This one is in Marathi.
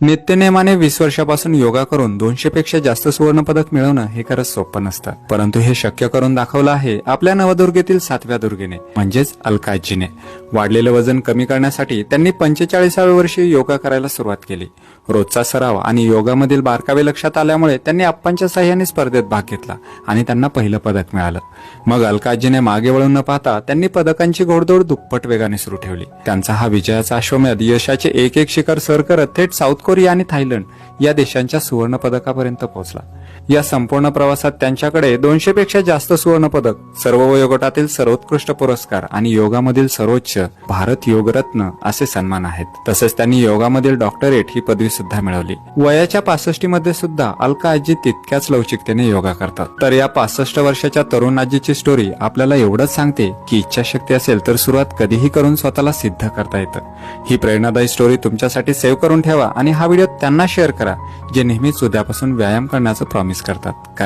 नित्यनेमाने 20 वर्षापासून योगा करून 200 पेक्षा जास्त सुवर्ण पदक मिळवणं हे खरंच सोपं नसतं, परंतु हे शक्य करून दाखवलं आहे आपल्या नवदुर्गेतील 7व्या दुर्गेने म्हणजेच अलका आजीने. वाढलेलं वजन कमी करण्यासाठी त्यांनी 45व्या वर्षी योगा करायला सुरुवात केली. रोजचा सराव आणि योगामधील बारकावे लक्षात आल्यामुळे त्यांनी आप्पांच्या साह्याने स्पर्धेत भाग घेतला आणि त्यांना पहिलं पदक मिळालं. मग अलका आजीने मागे वळून न पाहता त्यांनी पदकांची घोडदौड दुप्पट वेगाने सुरू ठेवली. त्यांचा हा विजयाचा अश्वमेध यशाचे एक एक शिखर सर करत थेट साऊथ कोरिया आणि थायलंड या देशांच्या सुवर्ण पदकापर्यंत पोहोचला. या संपूर्ण प्रवासात त्यांच्याकडे 200 पेक्षा जास्त सुवर्ण पदक, सर्व वयोगटातील सर्वोत्कृष्ट पुरस्कार आणि योगामधील सर्वोच्च भारत योग रत्न असे सन्मान आहेत. तसेच त्यांनी योगामधील डॉक्टरेट ही पदवी सुद्धा मिळवली. वयाच्या 65 मध्ये सुद्धा अलका आजी तितक्याच लवचिकतेने योगा करतात. तर या 65 वर्षाच्या तरुण आजीची स्टोरी आपल्याला एवढंच सांगते की इच्छाशक्ती असेल तर सुरुवात कधीही करून स्वतःला सिद्ध करता येतं. ही प्रेरणादायी स्टोरी तुमच्यासाठी सेव्ह करून ठेवा आणि हा व्हिडिओ त्यांना शेअर करा जे नेहमीच उद्यापासून व्यायाम करण्याचं प्रॉमिस करतात. कारण